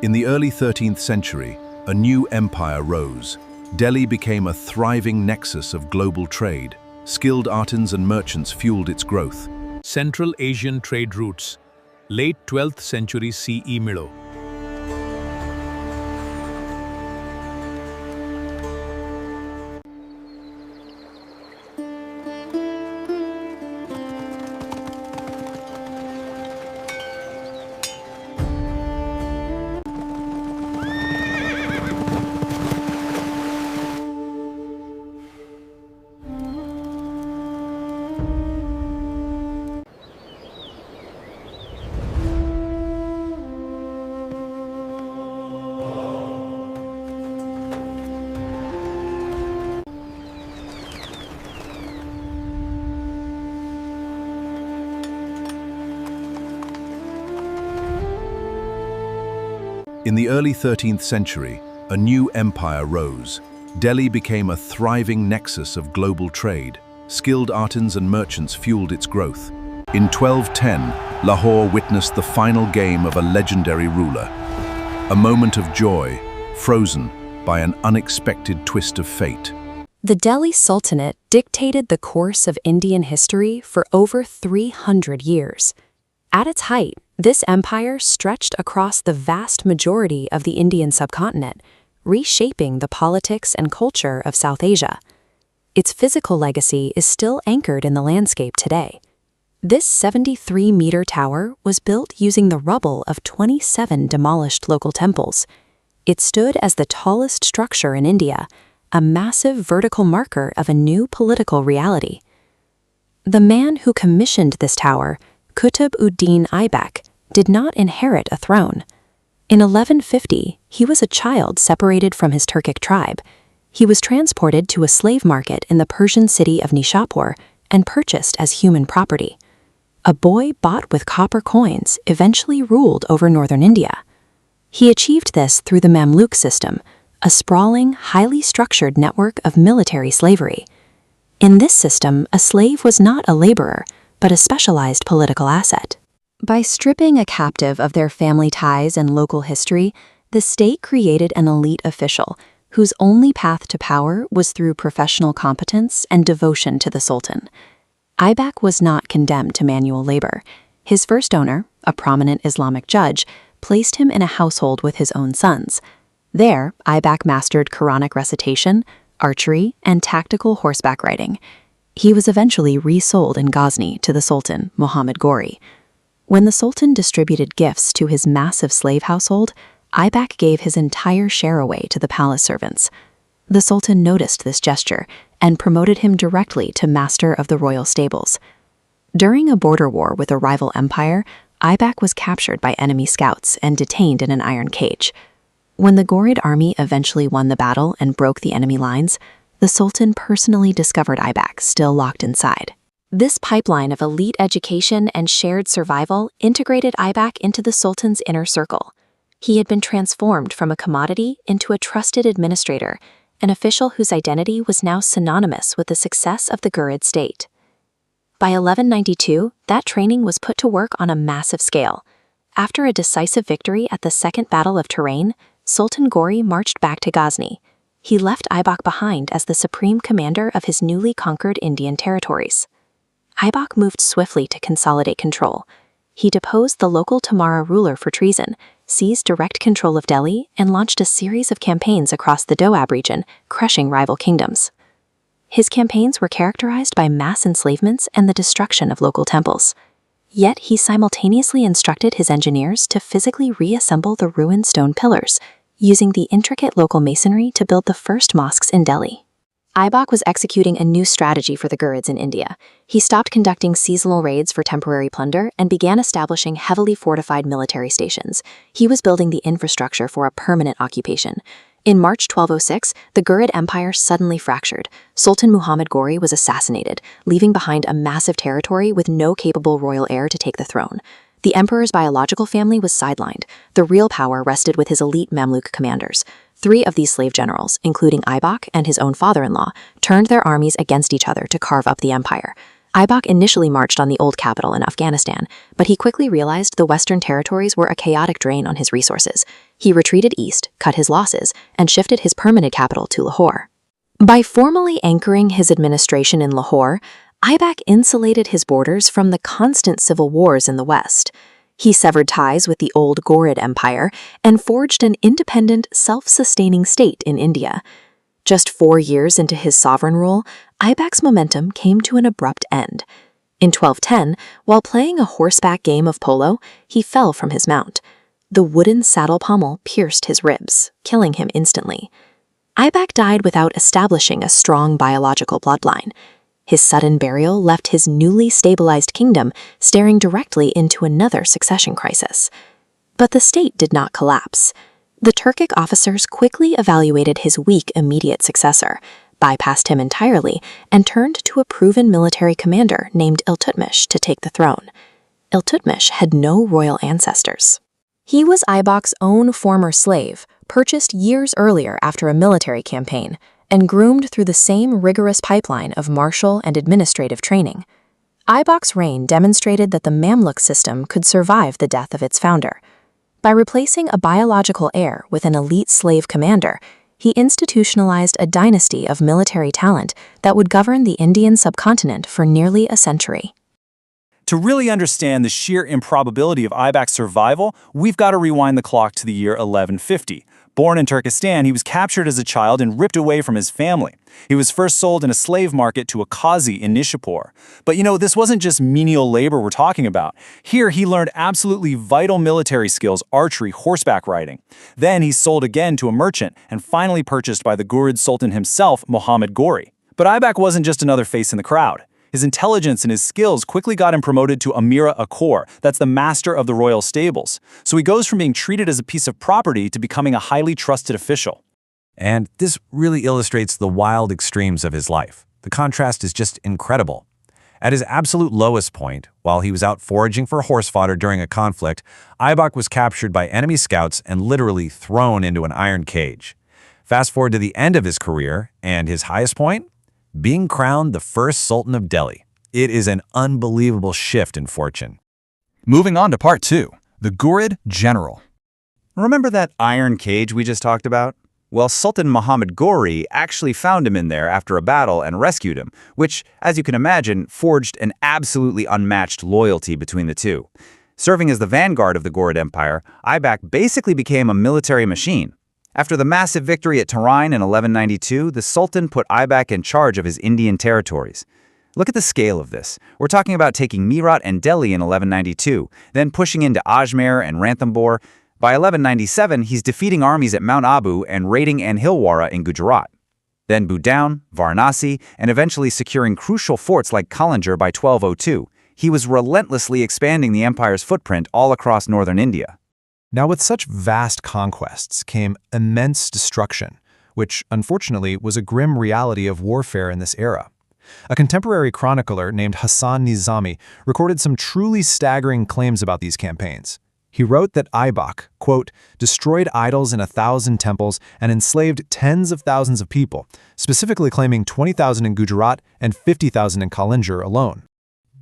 In the early 13th century, a new empire rose. Delhi became a thriving nexus of global trade. Skilled artisans and merchants fueled its growth. Central Asian trade routes. Late 12th century CE Milo. In the early 13th century, a new empire rose. Delhi became a thriving nexus of global trade. Skilled artisans and merchants fueled its growth. In 1210, Lahore witnessed the final game of a legendary ruler. A moment of joy, frozen by an unexpected twist of fate. The Delhi Sultanate dictated the course of Indian history for over 300 years. At its height, this empire stretched across the vast majority of the Indian subcontinent, reshaping the politics and culture of South Asia. Its physical legacy is still anchored in the landscape today. This 73-meter tower was built using the rubble of 27 demolished local temples. It stood as the tallest structure in India, a massive vertical marker of a new political reality. The man who commissioned this tower, Qutb-ud-Din Aibak, did not inherit a throne. In 1150, he was a child separated from his Turkic tribe. He was transported to a slave market in the Persian city of Nishapur and purchased as human property. A boy bought with copper coins eventually ruled over northern India. He achieved this through the Mamluk system, a sprawling, highly structured network of military slavery. In this system, a slave was not a laborer, but a specialized political asset. By stripping a captive of their family ties and local history, the state created an elite official whose only path to power was through professional competence and devotion to the Sultan. Aibak was not condemned to manual labor. His first owner, a prominent Islamic judge, placed him in a household with his own sons. There, Aibak mastered Quranic recitation, archery, and tactical horseback riding. He was eventually resold in Ghazni to the Sultan, Muhammad Ghori. When the Sultan distributed gifts to his massive slave household, Aibak gave his entire share away to the palace servants. The Sultan noticed this gesture and promoted him directly to master of the royal stables. During a border war with a rival empire, Aibak was captured by enemy scouts and detained in an iron cage. When the Ghurid army eventually won the battle and broke the enemy lines, the Sultan personally discovered Aibak still locked inside. This pipeline of elite education and shared survival integrated Aibak into the Sultan's inner circle. He had been transformed from a commodity into a trusted administrator, an official whose identity was now synonymous with the success of the Ghurid state. By 1192, that training was put to work on a massive scale. After a decisive victory at the Second Battle of Tarain, Sultan Ghori marched back to Ghazni. He left Aibak behind as the supreme commander of his newly conquered Indian territories. Aibak moved swiftly to consolidate control. He deposed the local Tamara ruler for treason, seized direct control of Delhi, and launched a series of campaigns across the Doab region, crushing rival kingdoms. His campaigns were characterized by mass enslavements and the destruction of local temples. Yet he simultaneously instructed his engineers to physically reassemble the ruined stone pillars, using the intricate local masonry to build the first mosques in Delhi. Aibak was executing a new strategy for the Ghurids in India. He stopped conducting seasonal raids for temporary plunder and began establishing heavily fortified military stations. He was building the infrastructure for a permanent occupation. In March 1206, the Ghurid Empire suddenly fractured. Sultan Muhammad Ghori was assassinated, leaving behind a massive territory with no capable royal heir to take the throne. The emperor's biological family was sidelined. The real power rested with his elite Mamluk commanders. 3 of these slave generals, including Aibak and his own father-in-law, turned their armies against each other to carve up the empire. Aibak initially marched on the old capital in Afghanistan, but he quickly realized the Western territories were a chaotic drain on his resources. He retreated east, cut his losses, and shifted his permanent capital to Lahore. By formally anchoring his administration in Lahore, Aibak insulated his borders from the constant civil wars in the west. He severed ties with the old Ghurid Empire and forged an independent, self-sustaining state in India. Just 4 years into his sovereign rule, Aibak's momentum came to an abrupt end. In 1210, while playing a horseback game of polo, he fell from his mount. The wooden saddle pommel pierced his ribs, killing him instantly. Aibak died without establishing a strong biological bloodline. His sudden burial left his newly stabilized kingdom staring directly into another succession crisis. But the state did not collapse. The Turkic officers quickly evaluated his weak immediate successor, bypassed him entirely, and turned to a proven military commander named Iltutmish to take the throne. Iltutmish had no royal ancestors. He was Aibak's own former slave, purchased years earlier after a military campaign, and groomed through the same rigorous pipeline of martial and administrative training. Aibak's reign demonstrated that the Mamluk system could survive the death of its founder. By replacing a biological heir with an elite slave commander, he institutionalized a dynasty of military talent that would govern the Indian subcontinent for nearly a century. To really understand the sheer improbability of Aibak's survival, we've got to rewind the clock to the year 1150. Born in Turkestan, he was captured as a child and ripped away from his family. He was first sold in a slave market to a qazi in Nishapur. But this wasn't just menial labor we're talking about. Here, he learned absolutely vital military skills, archery, horseback riding. Then he's sold again to a merchant and finally purchased by the Ghurid Sultan himself, Muhammad Ghori. But Aibak wasn't just another face in the crowd. His intelligence and his skills quickly got him promoted to Amira Akor, that's the master of the royal stables. So he goes from being treated as a piece of property to becoming a highly trusted official. And this really illustrates the wild extremes of his life. The contrast is just incredible. At his absolute lowest point, while he was out foraging for horse fodder during a conflict, Aibak was captured by enemy scouts and literally thrown into an iron cage. Fast forward to the end of his career, and his highest point? Being crowned the first Sultan of Delhi. It is an unbelievable shift in fortune. Moving on to part 2, the Ghurid General. Remember that iron cage we just talked about? Well, Sultan Muhammad Ghori actually found him in there after a battle and rescued him, which, as you can imagine, forged an absolutely unmatched loyalty between the two. Serving as the vanguard of the Ghurid Empire, Aibak basically became a military machine. After the massive victory at Tarain in 1192, the Sultan put Aibak in charge of his Indian territories. Look at the scale of this. We're talking about taking Meerut and Delhi in 1192, then pushing into Ajmer and Ranthambore. By 1197, he's defeating armies at Mount Abu and raiding Anhilwara in Gujarat. Then Budaun, Varanasi, and eventually securing crucial forts like Kalanjar by 1202. He was relentlessly expanding the empire's footprint all across northern India. Now, with such vast conquests came immense destruction, which, unfortunately, was a grim reality of warfare in this era. A contemporary chronicler named Hassan Nizami recorded some truly staggering claims about these campaigns. He wrote that Aibak, quote, destroyed idols in 1,000 temples and enslaved tens of thousands of people, specifically claiming 20,000 in Gujarat and 50,000 in Kalanjar alone.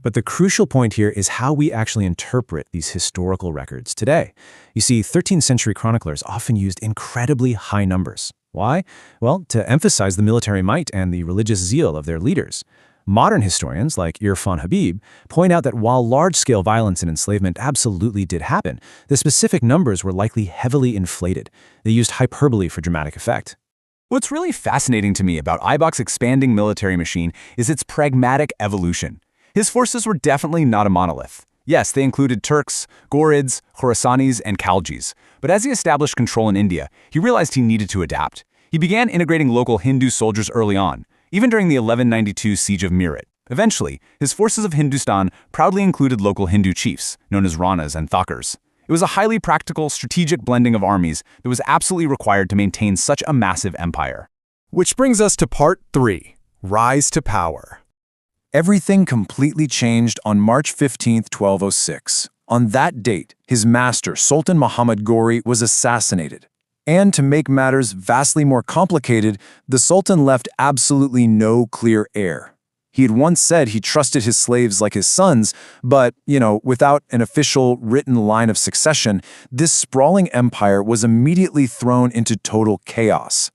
But the crucial point here is how we actually interpret these historical records today. You see, 13th century chroniclers often used incredibly high numbers. Why? Well, to emphasize the military might and the religious zeal of their leaders. Modern historians, like Irfan Habib, point out that while large-scale violence and enslavement absolutely did happen, the specific numbers were likely heavily inflated. They used hyperbole for dramatic effect. What's really fascinating to me about Aibak's expanding military machine is its pragmatic evolution. His forces were definitely not a monolith. Yes, they included Turks, Ghurids, Khorasanis, and Khaljis. But as he established control in India, he realized he needed to adapt. He began integrating local Hindu soldiers early on, even during the 1192 siege of Meerut. Eventually, his forces of Hindustan proudly included local Hindu chiefs, known as Ranas and Thakurs. It was a highly practical, strategic blending of armies that was absolutely required to maintain such a massive empire. Which brings us to part 3, Rise to Power. Everything completely changed on March 15, 1206. On that date, his master, Sultan Muhammad Ghori, was assassinated. And to make matters vastly more complicated, the Sultan left absolutely no clear heir. He had once said he trusted his slaves like his sons, but, without an official written line of succession, this sprawling empire was immediately thrown into total chaos.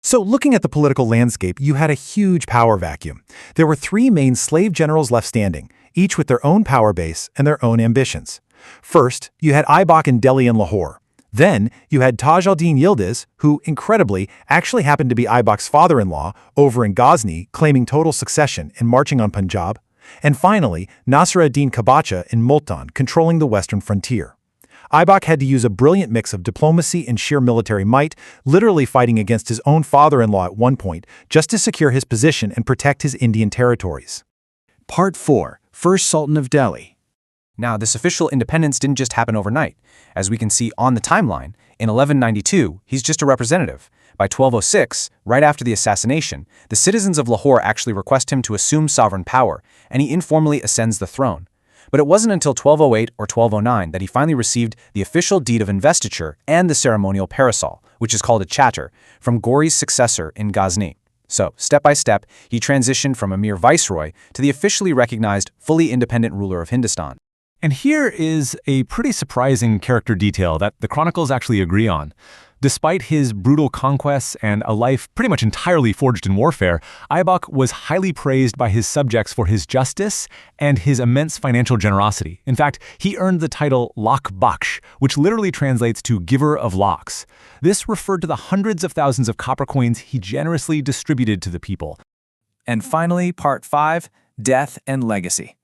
So looking at the political landscape, you had a huge power vacuum. There were three main slave generals left standing, each with their own power base and their own ambitions. First, you had Aibak in Delhi and Lahore. Then, you had Taj al-Din Yildiz, who, incredibly, actually happened to be Aibak's father-in-law, over in Ghazni, claiming total succession and marching on Punjab. And finally, Nasr ad-Din Kabacha in Multan, controlling the western frontier. Aibak had to use a brilliant mix of diplomacy and sheer military might, literally fighting against his own father-in-law at one point, just to secure his position and protect his Indian territories. Part 4. First Sultan of Delhi. Now, this official independence didn't just happen overnight. As we can see on the timeline, in 1192, he's just a representative. By 1206, right after the assassination, the citizens of Lahore actually request him to assume sovereign power, and he informally ascends the throne. But it wasn't until 1208 or 1209 that he finally received the official deed of investiture and the ceremonial parasol, which is called a chatter, from Ghori's successor in Ghazni. So, step by step, he transitioned from a mere viceroy to the officially recognized, fully independent ruler of Hindustan. And here is a pretty surprising character detail that the chronicles actually agree on. Despite his brutal conquests and a life pretty much entirely forged in warfare, Aibak was highly praised by his subjects for his justice and his immense financial generosity. In fact, he earned the title Lak Baksh, which literally translates to giver of locks. This referred to the hundreds of thousands of copper coins he generously distributed to the people. And finally, part 5, death and legacy.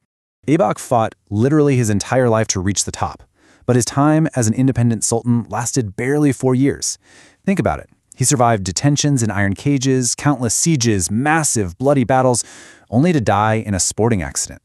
Aibak fought literally his entire life to reach the top, but his time as an independent sultan lasted barely 4 years. Think about it. He survived detentions in iron cages, countless sieges, massive bloody battles, only to die in a sporting accident.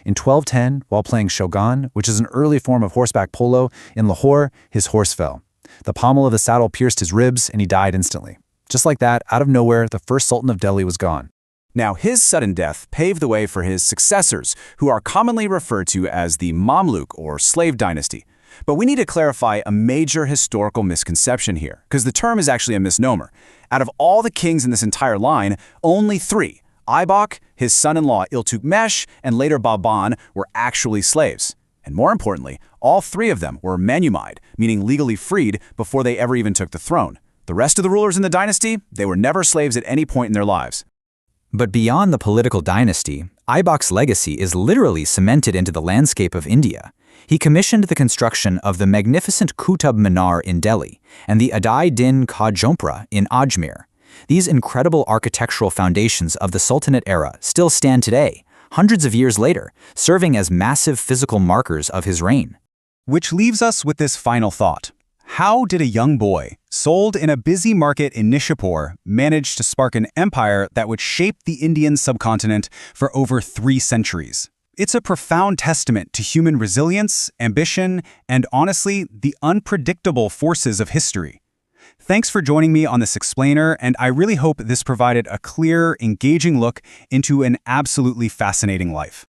In 1210, while playing shogun, which is an early form of horseback polo, in Lahore, his horse fell. The pommel of the saddle pierced his ribs, and he died instantly. Just like that, out of nowhere, the first sultan of Delhi was gone. Now, his sudden death paved the way for his successors, who are commonly referred to as the Mamluk or slave dynasty. But we need to clarify a major historical misconception here, because the term is actually a misnomer. Out of all the kings in this entire line, only 3, Aibak, his son-in-law Iltutmish, and later Baban, were actually slaves. And more importantly, all 3 of them were manumide, meaning legally freed, before they ever even took the throne. The rest of the rulers in the dynasty, they were never slaves at any point in their lives. But beyond the political dynasty, Aibak's legacy is literally cemented into the landscape of India. He commissioned the construction of the magnificent Qutb Minar in Delhi and the Adai Din Ka Jompra in Ajmer. These incredible architectural foundations of the Sultanate era still stand today, hundreds of years later, serving as massive physical markers of his reign. Which leaves us with this final thought. How did a young boy, sold in a busy market in Nishapur, manage to spark an empire that would shape the Indian subcontinent for over 3 centuries? It's a profound testament to human resilience, ambition, and honestly, the unpredictable forces of history. Thanks for joining me on this explainer, and I really hope this provided a clear, engaging look into an absolutely fascinating life.